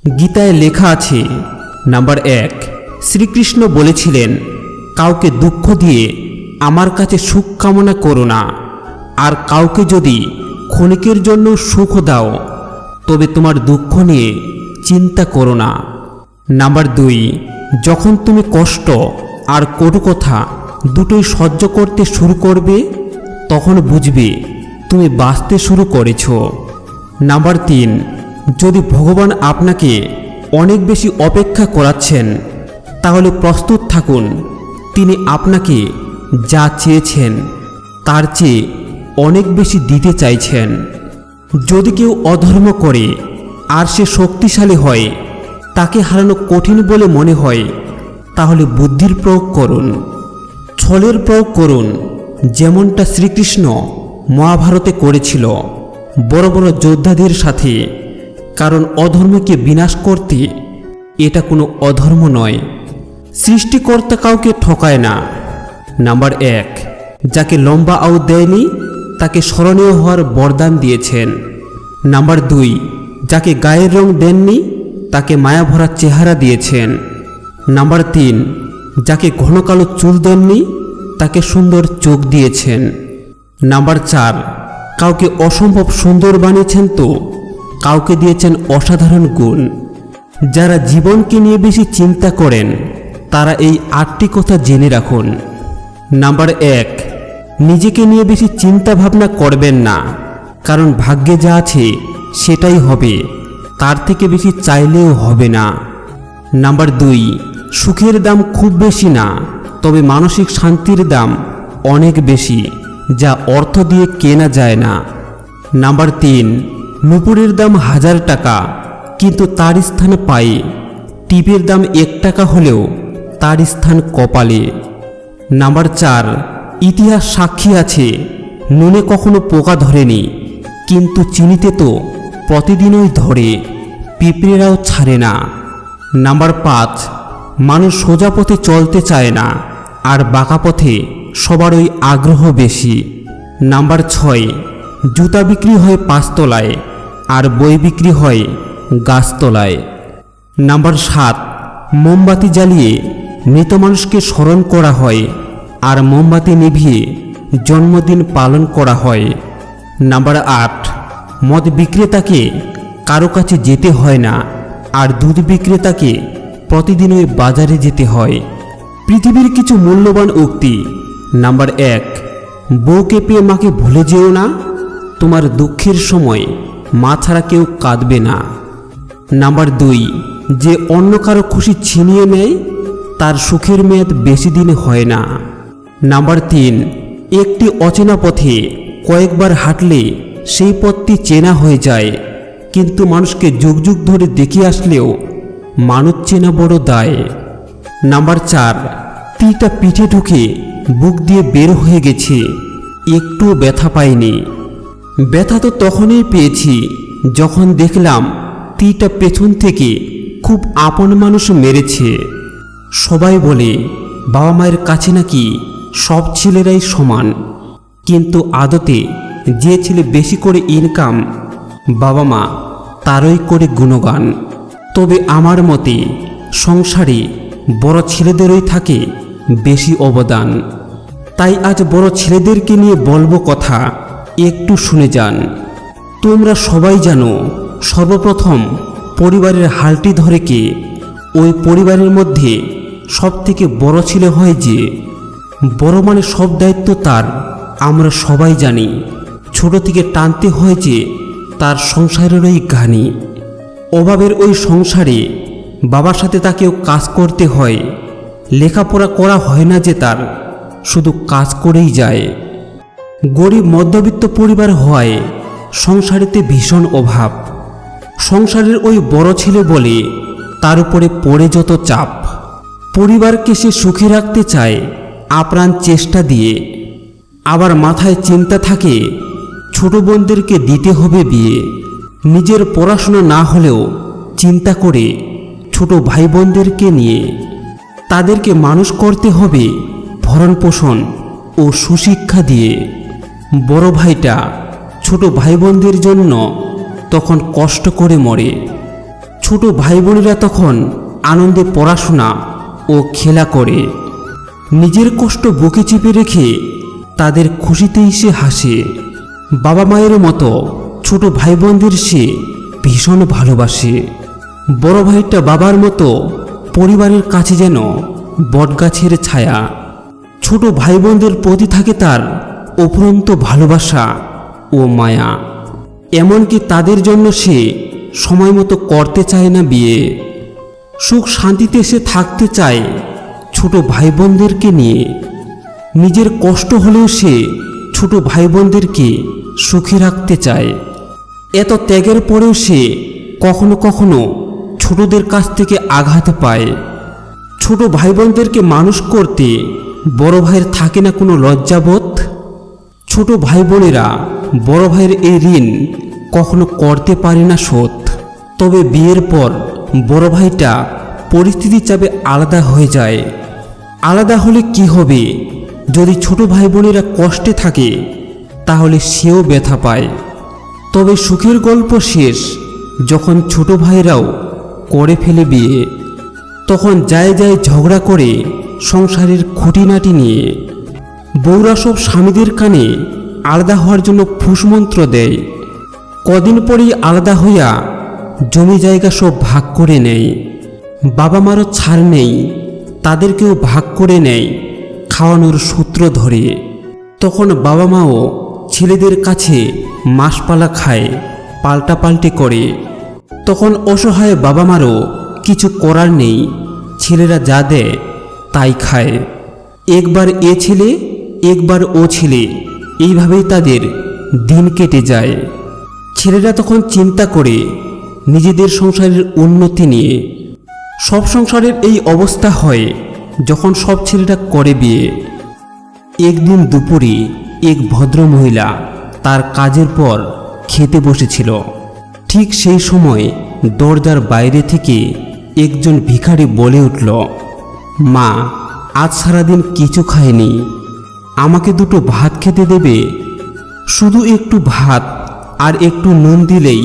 গীতায় লেখা আছে, নাম্বার 1, শ্রীকৃষ্ণ বলেছিলেন, কাউকে দুঃখ দিয়ে আমার কাছে সুখ কামনা করো না, আর কাউকে যদি ক্ষণিকের জন্য সুখ দাও তবে তোমার দুঃখ নিয়ে চিন্তা করো না। নাম্বার 2, যখন তুমি কষ্ট আর কটু কথা দুটোই সহ্য করতে শুরু করবে তখন বুঝবে তুমি বাঁচতে শুরু করেছো। নাম্বার 3, যদি ভগবান আপনাকে অনেক বেশি অপেক্ষা করাচ্ছেন তাহলে প্রস্তুত থাকুন, তিনি আপনাকে যা চেয়েছেন তার চেয়ে অনেক বেশি দিতে চাইছেন। যদি কেউ অধর্ম করে আর সে শক্তিশালী হয়, তাকে হারানো কঠিন বলে মনে হয়, তাহলে বুদ্ধির প্রয়োগ করুন, ছলের প্রয়োগ করুন, যেমনটা শ্রীকৃষ্ণ মহাভারতে করেছিল বড় বড় যোদ্ধাদের সাথে। কারণ অধর্মকে বিনাশ করতে এটা কোনো অধর্ম নয়। সৃষ্টিকর্তা কাউকে ঠকায় না। নাম্বার 1, যাকে লম্বা আয়ু দেয়নি তাকে স্মরণীয় হওয়ার বরদান দিয়েছেন। নাম্বার 2, যাকে গায়ের রং দেননি তাকে মায়াভরা চেহারা দিয়েছেন। নাম্বার 3, যাকে ঘন কালো চুল দেননি তাকে সুন্দর চোখ দিয়েছেন। নাম্বার 4, কাউকে অসম্ভব সুন্দর বানিয়েছেন তো কাউকে দিয়েছেন অসাধারণ গুণ। যারা জীবনকে নিয়ে বেশি চিন্তা করেন তারা এই 8টি কথা জেনে রাখুন। নাম্বার 1, নিজেকে নিয়ে বেশি চিন্তা ভাবনা করবেন না, কারণ ভাগ্যে যা আছে সেটাই হবে, তার থেকে বেশি চাইলেও হবে না। নাম্বার 2, সুখের দাম খুব বেশি না, তবে মানসিক শান্তির দাম অনেক বেশি, যা অর্থ দিয়ে কেনা যায় না। নাম্বার 3, নুপুরের দাম 1000 টাকা, কিন্তু তার স্থানে পায়ে। টিপের দাম 1 টাকা হলেও তার স্থান কপালে। নাম্বার 4, ইতিহাস সাক্ষী আছে নুনে কখনো পোকা ধরেনি, কিন্তু চিনিতে তো প্রতিদিনই ধরে, পিঁপড়েরাও ছাড়ে না। নাম্বার 5, মানুষ সোজা পথে চলতে চায় না, আর বাঁকা পথে সবারই আগ্রহ বেশি। নাম্বার 6, জুতা বিক্রি হয় 5 তলায়, আর বই বিক্রি হয় গাছতলায়। নাম্বার 7, মোমবাতি জ্বালিয়ে মৃত মানুষকে স্মরণ করা হয়, আর মোমবাতি নিভিয়ে জন্মদিন পালন করা হয়। নাম্বার 8, মদ বিক্রেতাকে কারো কাছে যেতে হয় না, আর দুধ বিক্রেতাকে প্রতিদিনই বাজারে যেতে হয়। পৃথিবীর কিছু মূল্যবান উক্তি। নাম্বার 1, বউকে পেয়ে মাকে ভুলে যেও না, তোমার দুঃখের সময় মা ছাড়া কেউ কাঁদবে না। নাম্বার 2, যে অন্য কারো খুশি ছিনিয়ে নেয় তার সুখের মেয়াদ বেশি দিন হয় না। নাম্বার 3, একটি অচেনা পথে কয়েকবার হাঁটলে সেই পথটি চেনা হয়ে যায়, কিন্তু মানুষকে যুগ যুগ ধরে দেখে আসলেও মানুষ চেনা বড় দায়। নাম্বার 4, তীরটা পিঠে ঢুকে বুক দিয়ে বের হয়ে গেছে, একটুও ব্যথা পাইনি। ব্যথা তো তখনই পেয়েছি যখন দেখলাম তীরটা পেছন থেকে খুব আপন মানুষ মেরেছে। সবাই বলে বাবা মায়ের কাছে নাকি সব ছেলেরাই সমান, কিন্তু আদতে যে ছেলে বেশি করে ইনকাম বাবা মা তারই করে গুণগান। তবে আমার মতে সংসারে বড় ছেলেদেরই থাকে বেশি অবদান। তাই আজ বড় ছেলেদেরকে নিয়ে বলবো কথা, একটু শুনে যান। তোমরা সবাই জানো সর্বপ্রথম পরিবারের হালটি ধরে কে? ওই পরিবারের মধ্যে সবথেকে বড় ছেলে হয় যে। বড় মানে সব দায়িত্ব তার, আমরা সবাই জানি। ছোট থেকে টানতে হয় যে তার সংসারেরই ঘানি। অভাবের ওই সংসারে বাবার সাথে তাকেও কাজ করতে হয়, লেখাপড়া করা হয় না যে তার, শুধু কাজ করেই যায়। গরিব মধ্যবিত্ত পরিবার হয়, সংসারেতে ভীষণ অভাব। সংসারের ওই বড় ছেলে বলে তার উপরে পড়ে যত চাপ। পরিবারকে সে সুখে রাখতে চায় আপ্রাণ চেষ্টা দিয়ে, আবার মাথায় চিন্তা থাকে ছোট বোনদেরকে দিতে হবে বিয়ে। নিজের পড়াশোনা না হলেও চিন্তা করে ছোট ভাই বোনদেরকে নিয়ে, তাদেরকে মানুষ করতে হবে ভরণ পোষণ ও সুশিক্ষা দিয়ে। বড় ভাইটা ছোট ভাই বোনদের জন্য তখন কষ্ট করে মরে। ছোট ভাই বোনেরা তখন আনন্দে পড়াশোনা ও খেলা করে। নিজের কষ্ট বুকে চেপে রেখে তাদের খুশিতেই সে হাসে। বাবা মায়ের মতো ছোট ভাই বোনদের সে ভীষণ ভালোবাসে। বড় ভাইটা বাবার মতো পরিবারের কাছে যেন বটগাছের ছায়া। ছোট ভাই বোনদের প্রতি থাকে তার অফুরন্ত ভালোবাসা ও মায়া। এমনকি তাদের জন্য সে সময় মতো করতে চায় না বিয়ে। সুখ শান্তিতে সে থাকতে চায় ছোট ভাই বোনদেরকে নিয়ে। নিজের কষ্ট হলেও সে ছোট ভাই বোনদেরকে সুখী রাখতে চায়। এত ত্যাগের পরেও সে কখনো কখনো ছোটদের কাছ থেকে আঘাত পায়। ছোট ভাই বোনদেরকে মানুষ করতে বড় ভাইয়ের থাকে না কোনো লজ্জাবোধ। ছোট ভাই বোনেরা বড় ভাইয়ের এই ঋণ কখনো করতে পারে না শোধ। তবে বিয়ের পর বড় ভাইটা পরিস্থিতি চাপে আলাদা হয়ে যায়। আলাদা হলে কি হবে? যদি ছোট ভাই বোনেরা কষ্টে থাকে তাহলে সেও ব্যথা পায়। তবে সুখের গল্প শেষ যখন ছোট ভাইরাও করে ফেলে বিয়ে। তখন যায় যায় ঝগড়া করে সংসারের খুঁটিনাটি নিয়ে। বউরা সব স্বামীদের কানে আলাদা হওয়ার জন্য ফুসমন্ত্র দেয়। কদিন পরেই আলাদা হইয়া জমি জায়গা সব ভাগ করে নেয়। বাবা মারও ছাড় নেই, তাদেরকেও ভাগ করে নেয় খাওয়ানোর সূত্র ধরে। তখন বাবা মাও ছেলেদের কাছে মাসপালা খায়, পাল্টাপাল্টি করে। তখন অসহায় বাবা মারও কিছু করার নেই, ছেলেরা যা দেয় তাই খায়। একবার এ ছেলে একবার ও ছেলে, এইভাবেই তাদের দিন কেটে যায়। ছেলেরা তখন চিন্তা করে নিজেদের সংসারের উন্নতি নিয়ে। সব সংসারের এই অবস্থা হয় যখন সব ছেলেরা করে বিয়ে। একদিন দুপুরে এক ভদ্র মহিলা তার কাজের পর খেতে বসেছিল। ঠিক সেই সময় দরজার বাইরে থেকে একজন ভিখারি বলে উঠল, মা, আজ সারাদিন কিছু খায়নি, আমাকে দুটো ভাত খেতে দেবে? শুধু একটু ভাত আর একটু নুন দিলেই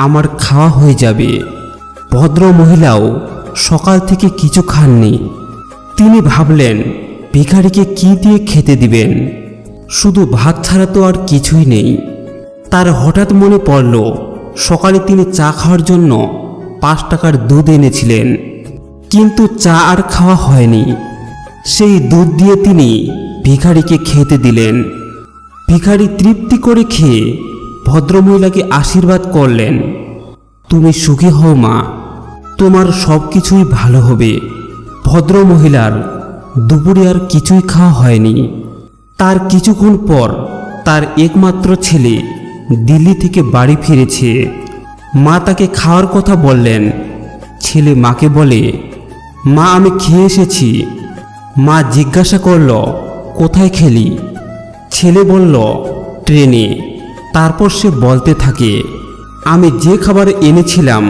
আমার খাওয়া হয়ে যাবে। ভদ্র মহিলাও সকাল থেকে কিছু খাননি। তিনি ভাবলেন ভিখারিকে কি দিয়ে খেতে দিবেন, শুধু ভাত ছাড়া তো আর কিছুই নেই। তার হঠাৎ মনে পড়ল সকালে তিনি চা খাওয়ার জন্য 5 টাকার দুধ এনেছিলেন, কিন্তু চা আর খাওয়া হয়নি। সেই দুধ দিয়ে তিনি ভিখারিকে খেতে দিলেন। ভিখারি তৃপ্তি করে খেয়ে ভদ্রমহিলাকে আশীর্বাদ করলেন, তুমি সুখী হও মা, তোমার সব কিছুই ভালো হবে। ভদ্রমহিলার দুপুরে আর কিছুই খাওয়া হয়নি। তার কিছুক্ষণ পর তার একমাত্র ছেলে দিল্লি থেকে বাড়ি ফিরেছে। মা তাকে খাওয়ার কথা বললেন। ছেলে মাকে বলে, মা, আমি খেয়ে এসেছি। মা জিজ্ঞাসা করল, কোথায় খেলি? ছেলে বলল, ট্রেনে। তারপর সে বলতে থাকে, আমি যে খাবার এনেছিলাম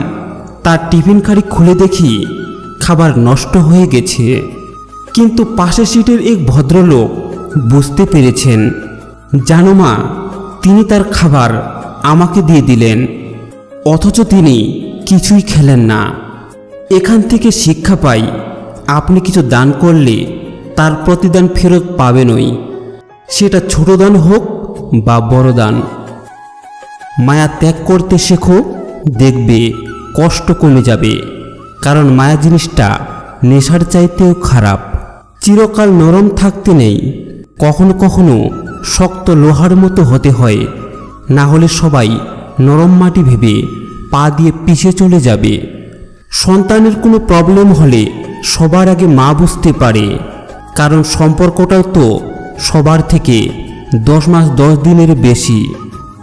তার টিফিন কারি খুলে দেখি খাবার নষ্ট হয়ে গেছে। কিন্তু পাশের সিটের এক ভদ্রলোক বুঝতে পেরেছেন। জানো মা, তিনি তার খাবার আমাকে দিয়ে দিলেন, অথচ তিনি কিছুই খেলেন না। এখান থেকে শিক্ষা পাই, আপনি কিছু দান করলে তার প্রতিদান ফেরত পাবেনই, সেটা ছোট দান হোক বা বড় দান। মায়া ত্যাগ করতে শেখো, দেখবে কষ্ট কমে যাবে। কারণ মায়া জিনিসটা নেশার চাইতেও খারাপ। চিরকাল নরম থাকতে নেই, কখনো কখনো শক্ত লোহার মতো হতে হয়, না হলে সবাই নরম মাটি ভেবে পা দিয়ে পিছে চলে যাবে। সন্তানের কোনো প্রবলেম হলে সবার আগে মা বুঝতে পারে, কারণ সম্পর্কটাও তো সবার থেকে 10 মাস 10 দিনের বেশি।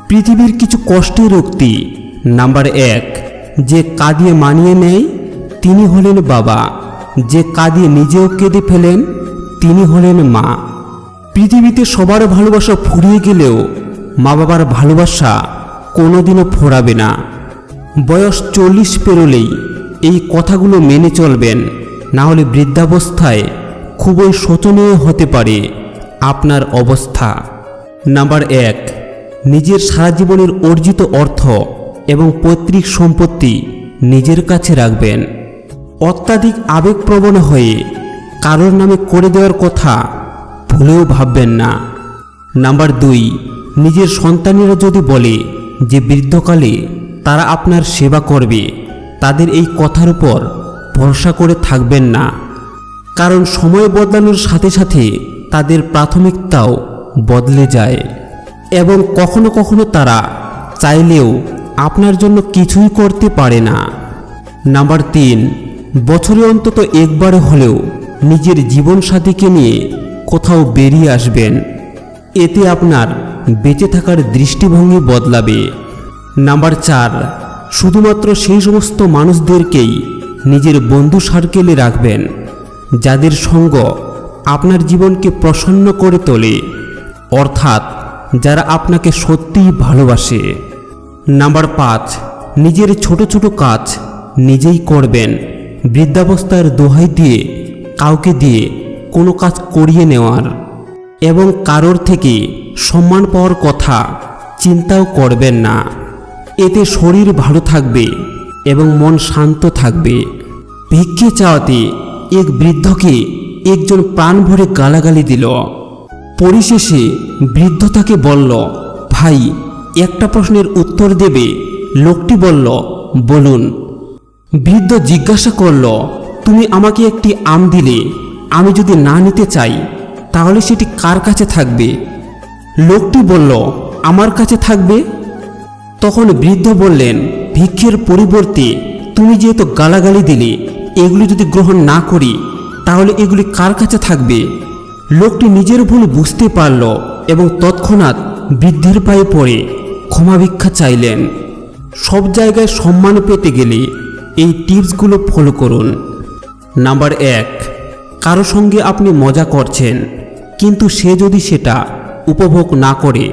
পৃথিবীর কিছু কষ্টের উক্তি। নাম্বার 1, যে কাঁদিয়ে মানিয়ে নেয় তিনি হলেন বাবা, যে কাঁদিয়ে নিজেও কেঁদে ফেলেন তিনি হলেন মা। পৃথিবীতে সবার ভালোবাসা ফুরিয়ে গেলেও মা বাবার ভালোবাসা কোনোদিনও ফোরাবে না। বয়স 40 পেরোলেই এই কথাগুলো মেনে চলবেন, না হলে বৃদ্ধাবস্থায় খুবই শোচনীয় হতে পারে আপনার অবস্থা। নাম্বার 1, নিজের সারা জীবনের অর্জিত অর্থ এবং পৈতৃক সম্পত্তি নিজের কাছে রাখবেন। অত্যাধিক আবেগপ্রবণ হয়ে কারোর নামে করে দেওয়ার কথা ভুলেও ভাববেন না। নাম্বার 2, নিজের সন্তানেরা যদি বলে যে বৃদ্ধকালে তারা আপনার সেবা করবে, তাদের এই কথার উপর ভরসা করে থাকবেন না। কারণ সময় বদলানোর সাথে সাথে তাদের প্রাথমিকতাও বদলে যায় এবং কখনো কখনো তারা চাইলেও আপনার জন্য কিছুই করতে পারে না। নাম্বার 3, বছরে অন্তত একবার হলেও নিজের জীবনসাথীকে নিয়ে কোথাও বেরিয়ে আসবেন। এতে আপনার বেঁচে থাকার দৃষ্টিভঙ্গি বদলাবে। নাম্বার 4, শুধুমাত্র সেই সমস্ত মানুষদেরকেই নিজের বন্ধু সার্কেলে রাখবেন যাদের সঙ্গ আপনার জীবনকে প্রসন্ন করে তোলে, অর্থাৎ যারা আপনাকে সত্যিই ভালোবাসে। নাম্বার 5, নিজের ছোট ছোট কাজ নিজেই করবেন। বৃদ্ধাবস্থার দোহাই দিয়ে কাউকে দিয়ে কোনো কাজ করিয়ে নেওয়ার এবং কারোর থেকে সম্মান পাওয়ার কথা চিন্তাও করবেন না। এতে শরীর ভালো থাকবে এবং মন শান্ত থাকবে। ভিক্ষে চাওয়াতে এক বৃদ্ধকে একজন প্রাণ ভরে গালাগালি দিল। পরিশেষে বৃদ্ধ তাকে বলল, ভাই, একটা প্রশ্নের উত্তর দেবে? লোকটি বলল, বলুন। বৃদ্ধ জিজ্ঞাসা করল, তুমি আমাকে একটি আম দিলে, আমি যদি না নিতে চাই তাহলে সেটি কার কাছে থাকবে? লোকটি বলল, আমার কাছে থাকবে। তখন বৃদ্ধ বললেন, ভিক্ষের পরিবর্তে তুমি যেহেতু গালাগালি দিলে, এগুলি যদি গ্রহণ না করি তাহলে এগুলি কার কাছে থাকবে? লোকটি নিজের ভুল বুঝতে পারল এবং তৎক্ষণাৎ বৃদ্ধের পায়ে পড়ে ক্ষমা ভিক্ষা চাইলেন। সব জায়গায় সম্মান পেতে গেলে এই টিপসগুলো ফলো করুন। নাম্বার 1, কারো সঙ্গে আপনি মজা করছেন, কিন্তু সে যদি সেটা উপভোগ না করে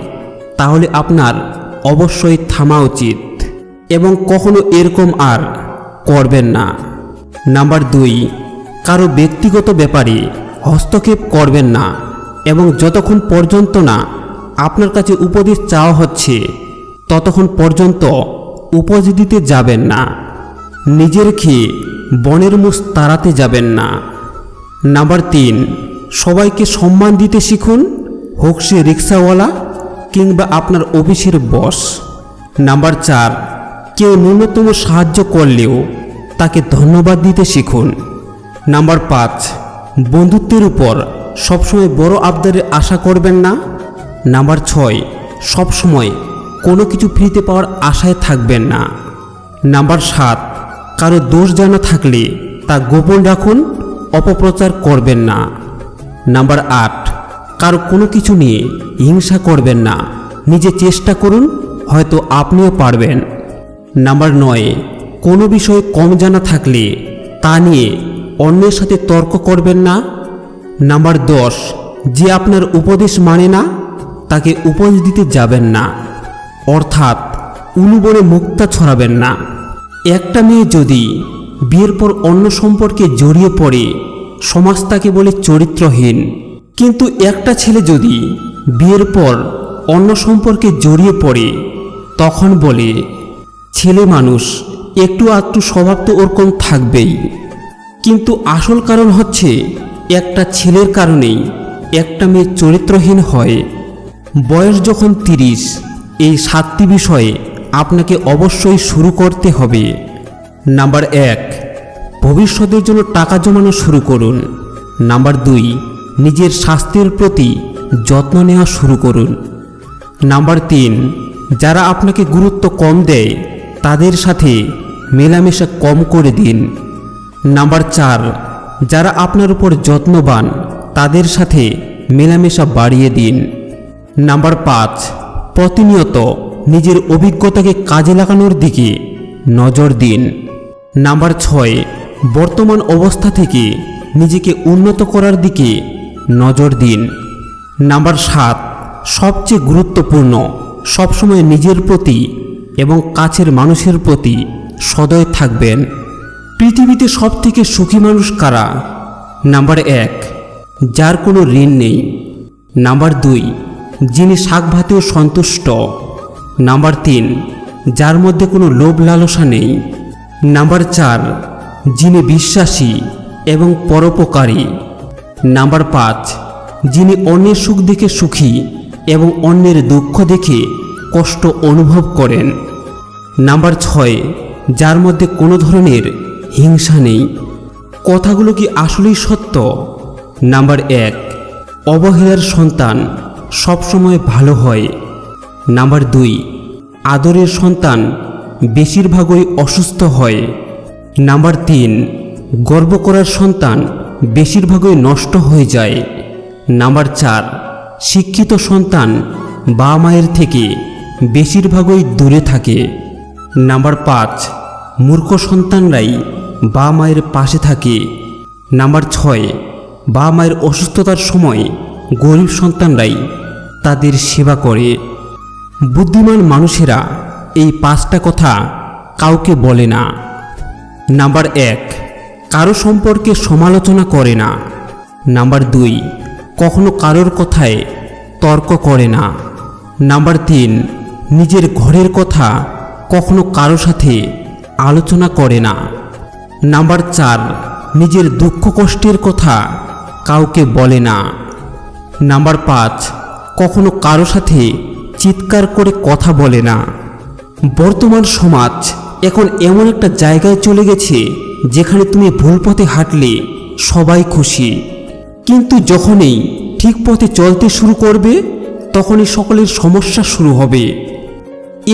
তাহলে আপনার অবশ্যই থামা উচিত এবং কখনো এরকম আর করবেন না। নাম্বার 2, কারো ব্যক্তিগত ব্যাপারে হস্তক্ষেপ করবেন না এবং যতক্ষণ পর্যন্ত না আপনার কাছে উপদেশ চাওয়া হচ্ছে ততক্ষণ পর্যন্ত উপদেশ দিতে যাবেন না। নিজের খেয়ে বনের মুষ তাড়াতে যাবেন না। নাম্বার 3, সবাইকে সম্মান দিতে শিখুন, হোক সে রিক্সাওয়ালা কিংবা আপনার অফিসের বস। নাম্বার 4, কেউ ন্যূনতম সাহায্য করলেও তাকে ধন্যবাদ দিতে শিখুন। নাম্বার 5, বন্ধুত্বের উপর সবসময় বড় আবদারের আশা করবেন না। নাম্বার 6, সবসময় কোনো কিছু ফ্রিতে পাওয়ার আশায় থাকবেন না। নাম্বার 7, কারো দোষ জানা থাকলে তা গোপন রাখুন, অপপ্রচার করবেন না। নাম্বার 8, কারো কোনো কিছু নিয়ে হিংসা করবেন না, নিজে চেষ্টা করুন, হয়তো আপনিও পারবেন। নাম্বার 9, কোনো বিষয়ে কম জানা থাকলে তা নিয়ে অন্যের সাথে তর্ক করবেন না। নাম্বার 10, যে আপনার উপদেশ মানে না তাকে উপদেশ দিতে যাবেন না, অর্থাৎ উলুবনে মুক্তা ছড়াবেন না। একটা মেয়ে যদি বিয়ের পর অন্য সম্পর্কে জড়িয়ে পড়ে সমাজ তাকে বলে চরিত্রহীন, কিন্তু একটা ছেলে যদি বিয়ের পর অন্য সম্পর্কে জড়িয়ে পড়ে তখন বলে ছেলে মানুষ, একটু আধটু স্বভাব তো ওরকম থাকবেই। কিন্তু আসল কারণ হচ্ছে একটা ছেলের কারণেই একটা মেয়ে চরিত্রহীন হয়। বয়স যখন 30, এই 7টি বিষয়ে আপনাকে অবশ্যই শুরু করতে হবে। নাম্বার 1, ভবিষ্যতের জন্য টাকা জমানো শুরু করুন। নাম্বার 2, নিজের স্বাস্থ্যের প্রতি যত্ন নেওয়া শুরু করুন। নাম্বার 3, যারা আপনাকে গুরুত্ব কম দেয় তাদের সাথে মেলামেশা কম করে দিন। নাম্বার 4, যারা আপনার উপর যত্নবান তাদের সাথে মেলামেশা বাড়িয়ে দিন। নাম্বার 5, প্রতিনিয়ত নিজের অভিজ্ঞতাকে কাজে লাগানোর দিকে নজর দিন। নাম্বার 6, বর্তমান অবস্থা থেকে নিজেকে উন্নত করার দিকে নজর দিন। নাম্বার 7, সবচেয়ে গুরুত্বপূর্ণ, সবসময় নিজের প্রতি এবং কাছের মানুষের প্রতি সদয় থাকবেন। পৃথিবীতে সবথেকে সুখী মানুষ কারা? নাম্বার 1, যার কোনো ঋণ নেই। নাম্বার 2, যিনি শাক ভাতেও সন্তুষ্ট। নাম্বার 3, যার মধ্যে কোনো লোভ লালসা নেই। নাম্বার 4, যিনি বিশ্বাসী এবং পরোপকারী। নাম্বার 5, যিনি অন্যের সুখ দেখে সুখী এবং অন্যের দুঃখ দেখে কষ্ট অনুভব করেন। নাম্বার 6, যার মধ্যে কোনো ধরনের হিংসা নেই। কথাগুলো কি আসলেই সত্য? নাম্বার 1, অবহেলার সন্তান সবসময় ভালো হয়। নাম্বার 2, আদরের সন্তান বেশিরভাগই অসুস্থ হয়। নাম্বার 3, গর্ব করার সন্তান বেশিরভাগই নষ্ট হয়ে যায়। নাম্বার 4, শিক্ষিত সন্তান বাবা মায়ের থেকে বেশিরভাগই দূরে থাকে। নাম্বার 5, মূর্খ সন্তানরাই বাবা মায়ের পাশে থাকে। নাম্বার 6, বাবা মায়ের অসুস্থতার সময় গরিব সন্তানরাই তাদের সেবা করে। বুদ্ধিমান মানুষেরা এই 5টা কথা কাউকে বলে না। নাম্বার 1, কারো সম্পর্কে সমালোচনা করে না। নাম্বার 2, কখনো কারোর কথায় তর্ক করে না। নাম্বার 3, নিজের ঘরের কথা কখনো কারো সাথে আলোচনা করে না। নাম্বার 4, নিজের দুঃখ কষ্টের কথা কাউকে বলে না। নাম্বার 5, কখনো কারো সাথে চিৎকার করে কথা বলে না। বর্তমান সমাজ এখন এমন একটা জায়গায় চলে গেছে যেখানে তুমি ভুল পথে হাঁটলে সবাই খুশি, কিন্তু যখনই ঠিক পথে চলতে শুরু করবে তখনই সকলের সমস্যা শুরু হবে।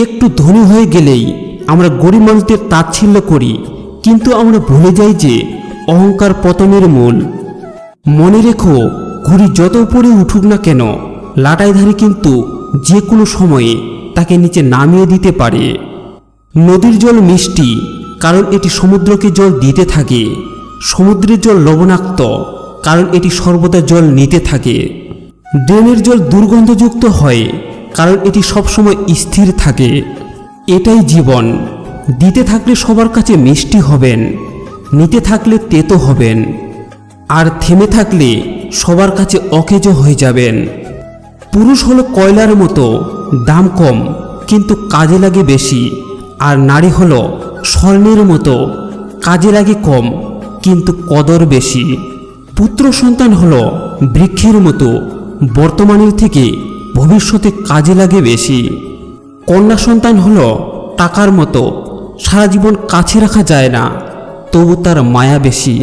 একটু ধনী হয়ে গেলেই আমরা গরিব মানুষদের তাচ্ছিল্য করি, কিন্তু আমরা ভুলে যাই যে অহংকার পতনের মূল। মনে রেখো, ঘুড়ি যত উপরে উঠুক না কেন, লাটাইধারী কিন্তু যে কোনো সময়ে তাকে নিচে নামিয়ে দিতে পারে। নদীর জল মিষ্টি কারণ এটি সমুদ্রকে জল দিতে থাকে। সমুদ্রের জল লবণাক্ত কারণ এটি সর্বদা জল নিতে থাকে। ড্রেনের জল দুর্গন্ধযুক্ত হয় কারণ এটি সবসময় স্থির থাকে। এটাই জীবন। দিতে থাকলে সবার কাছে মিষ্টি হবেন, নিতে থাকলে তেতো হবেন, আর থেমে থাকলে সবার কাছে অকেজো হয়ে যাবেন। পুরুষ হলো কয়লার মতো, দাম কম কিন্তু কাজে লাগে বেশি। আর নারী হলো স্বর্ণের মতো, কাজে লাগে কম কিন্তু কদর বেশি। পুত্র সন্তান হলো বৃক্ষের মতো, বর্তমানের থেকে ভবিষ্যতে কাজে লাগে বেশি। কন্যা সন্তান হলো টাকার মতো, সারা জীবন কাছে রাখা যায় না, তবু তার মায়া বেশি।